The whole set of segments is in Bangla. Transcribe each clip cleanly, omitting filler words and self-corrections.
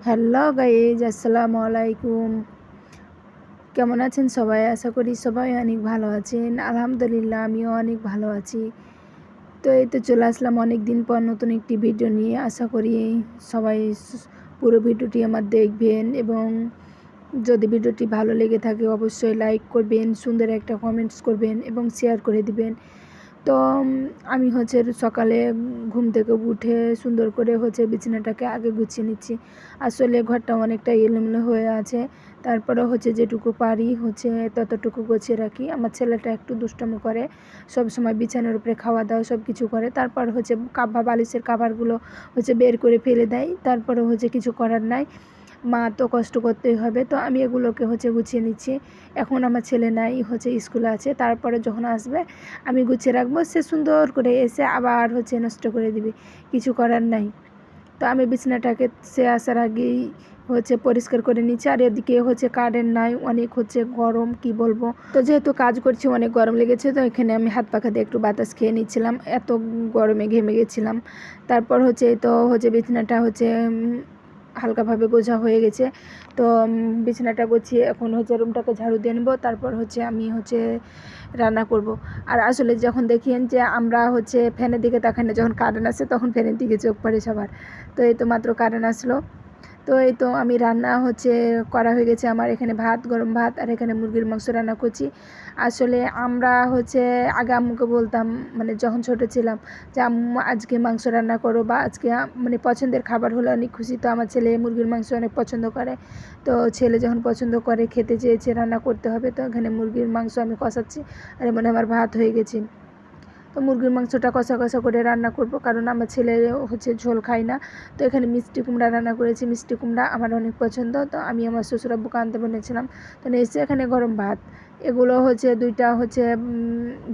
হ্যালো গাইজ, আসসালামু আলাইকুম। কেমন আছেন সবাই? আশা করি সবাই অনেক ভালো আছেন। আলহামদুলিল্লাহ, আমিও অনেক ভালো আছি। তো এই তো চলে আসলাম অনেক দিন পর নতুন একটি ভিডিও নিয়ে। আশা করি সবাই পুরো ভিডিওটি আমার দেখবেন এবং যদি ভিডিওটি ভালো লেগে থাকে অবশ্যই লাইক করবেন, সুন্দর একটা কমেন্টস করবেন এবং শেয়ার করে দিবেন। তো আমি সকালে ঘুম থেকে উঠে সুন্দর করে বিছানাটাকে আগে গুছিয়ে নিচ্ছি। আসলে ঘরটা অনেকটা এলোমেলো হয়ে আছে। তারপরে যেটুকু পারি ততটুকু গুছিয়ে রাখি। আমার ছেলেটা একটু দুষ্টামি করে, সবসময় বিছানার উপরে খাওয়া দাওয়া সব কিছু করে। তারপর বালিশের কাভারগুলো বের করে ফেলে দেয়। তারপরে কিছু করার নাই, মা তো কষ্ট করতেই হবে। তো আমি এগুলোকে গুছিয়ে নিচ্ছি। এখন আমার ছেলে নাই, স্কুলে আছে। তারপরে যখন আসবে আমি গুছিয়ে রাখবো, সে সুন্দর করে এসে আবার নষ্ট করে দিবে, কিছু করার নাই। তো আমি বিছানাটাকে সে আসার আগেই পরিষ্কার করে নিচ্ছি। আর এদিকে কারেন্ট নাই, অনেক গরম, কি বলবো। তো যেহেতু কাজ করছি অনেক গরম লেগেছে, তো এখানে আমি হাত পাখা দিয়ে একটু বাতাস খেয়ে নিচ্ছিলাম, এত গরমে ঘেমে গেছিলাম। তারপর বিছানাটা হালকাভাবে গোছা হয়ে গেছে। তো বিছানাটা গুছিয়ে এখন রুমটাকে ঝাড়ু দিয়ে নেবো। তারপর আমি রান্না করব। আর আসলে যখন দেখেন যে আমরা ফ্যানের দিকে তাকাই না, যখন কারেন্ট আসে তখন ফ্যানের দিকে চোখ পড়ে সবার। তো এই তো মাত্র কারেন্ট আসলো। তো এই তো আমি রান্না করা হয়ে গেছে আমার। এখানে ভাত, গরম ভাত, আর এখানে মুরগির মাংস রান্না করছি। আসলে আমরা আগে আম্মুকে বলতাম, মানে যখন ছোটো ছিলাম, যে আম্মু আজকে মাংস রান্না করো, বা আজকে মানে পছন্দের খাবার হলে অনেক খুশি। তো আমার ছেলে মুরগির মাংস অনেক পছন্দ করে। তো ছেলে যখন পছন্দ করে, খেতে চেয়েছে, রান্না করতে হবে। তো এখানে মুরগির মাংস আমি কষাচ্ছি, আর মনে আমার ভাত হয়ে গেছে। তো মুরগির মাংসটা কষা কষা করে রান্না করব, কারণ আমার ছেলে ঝোল খায় না। তো এখানে মিষ্টি কুমড়া রান্না করেছি। মিষ্টি কুমড়া আমার অনেক পছন্দ। তো আমি আমার শ্বশুরাব্বুকে আনতে বলেছিলাম। তো এসে এখানে গরম ভাত, এগুলো দুইটা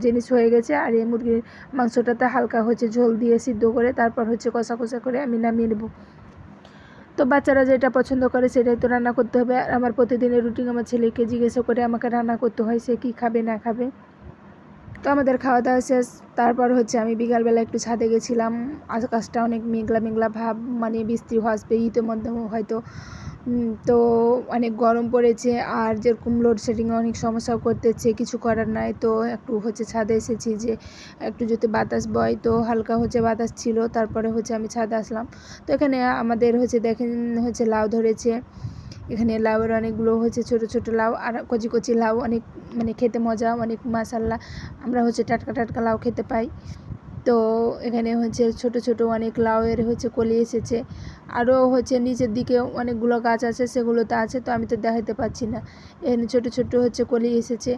জিনিস হয়ে গেছে। আর এই মুরগির মাংসটাতে হালকা ঝোল দিয়ে সিদ্ধ করে তারপর কষা কষা করে আমি নামিয়ে নেব। তো বাচ্চারা যেটা পছন্দ করে সেটাই তো রান্না করতে হবে। আর আমার প্রতিদিনের রুটিন আমার ছেলেকে জিজ্ঞাসা করে আমাকে রান্না করতে হয়, সে কী খাবে না খাবে। তো আমাদের খাওয়া দাওয়া শেষ। তারপর আমি বিকালবেলা একটু ছাদে গেছিলাম। আকাশটা অনেক মেঘলা মেঘলা ভাব, মানে বৃষ্টি আসবে ইতিমধ্যে হয়তো। তো অনেক গরম পড়েছে, আর যেরকম লোডশেডিংয়ে অনেক সমস্যাও করতেছে, কিছু করার নাই। তো একটু ছাদে এসেছি যে একটু যদি বাতাস বয়। তো হালকা বাতাস ছিল। তারপরে আমি ছাদে আসলাম। তো এখানে আমাদের দেখেন লাউ ধরেছে। এখানে লাউয়ের অনেকগুলো ছোটো ছোটো লাউ, আর কচি কচি লাউ, অনেক মানে খেতে মজা, অনেক মাশাআল্লাহ। আমরা টাটকা টাটকা লাউ খেতে পাই। তো এখানে ছোটো ছোটো অনেক লাউয়ের কলি এসেছে। আরও নিচের দিকে অনেকগুলো গাছ আছে, সেগুলোতে আছে, তো আমি তো দেখাতে পাচ্ছি না। এখানে ছোটো ছোটো কলি এসেছে।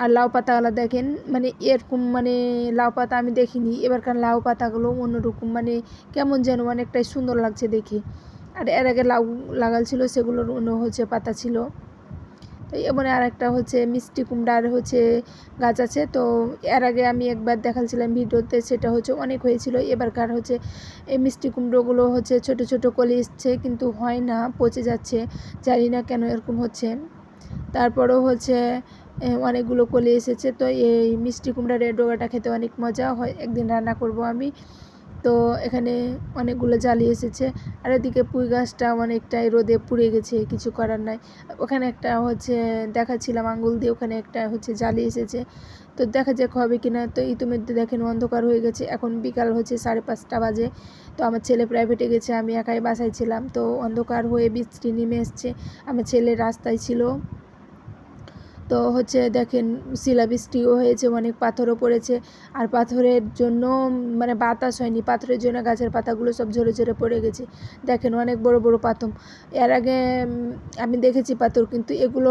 আর লাউ পাতাগুলো দেখেন, মানে এরকম মানে লাউ পাতা আমি দেখিনি। এবারকার লাউ পাতাগুলো অন্যরকম, মানে কেমন যেন অনেকটাই সুন্দর লাগছে দেখে। আর এর আগে লাউ লাগাল ছিল, সেগুলোর অন্য পাতা ছিল। তো এমন আর একটা মিষ্টি কুমড়ার গাছ আছে। তো এর আগে আমি একবার দেখাচ্ছিলাম ভিডিওতে, সেটা অনেক হয়েছিল। এবারকার এই মিষ্টি কুমড়োগুলো ছোটো ছোটো কলি এসছে, কিন্তু হয় না, পচে যাচ্ছে। জানি না কেন এরকম হচ্ছে। তারপরেও অনেকগুলো কলি এসেছে। তো এই মিষ্টি কুমড়ার এই ডোগাটা খেতে অনেক মজা হয়, একদিন রান্না করব আমি। তো এখানে অনেকগুলো জালি এসেছে। আর এদিকে পুঁই গাছটা অনেকটাই রোদে পুড়ে গেছে, কিছু করার নাই। ওখানে একটা দেখাচ্ছিলাম আঙ্গুল দিয়ে, ওখানে একটা জালি এসেছে। তো দেখা যাক হবে কিনা। তো ইতিমধ্যে দেখেন অন্ধকার হয়ে গেছে, এখন বিকাল 5:30 বাজে। তো আমার ছেলে প্রাইভেটে গেছে, আমি একাই বাসায় ছিলাম। তো অন্ধকার হয়ে বৃষ্টি নেমে এসছে, আমার ছেলে রাস্তায় ছিল। তো দেখেন শিলাবৃষ্টিও হয়েছে, অনেক পাথরও পড়েছে। আর পাথরের জন্য মানে বাতাস হয়নি, পাথরের জন্য গাছের পাতাগুলো সব ঝরে ঝরে পড়ে গেছে। দেখেন অনেক বড় বড় পাথর। এর আগে আমি দেখেছি পাথর, কিন্তু এগুলো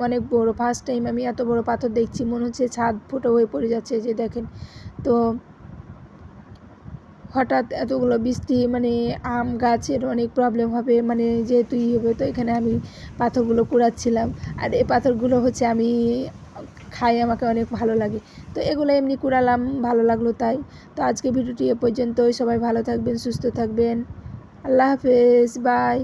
অনেক বড়। ফার্স্ট টাইম আমি এত বড় পাথর দেখছি, মনে হচ্ছে ছাদ ফুটো হয়ে পড়ে যাচ্ছে, যে দেখেন। তো হঠাৎ এতগুলো বৃষ্টি, মানে আম গাছের অনেক প্রবলেম হবে, মানে যেহেতু হবে। তো এখানে আমি পাথরগুলো কুড়াচ্ছিলাম। আর এই পাথরগুলো আমি খাই, আমাকে অনেক ভালো লাগে। তো এগুলো এমনি কুড়ালাম, ভালো লাগলো তাই। তো আজকে ভিডিওটি এ পর্যন্তই। সবাই ভালো থাকবেন, সুস্থ থাকবেন। আল্লাহ হাফেজ, বাই।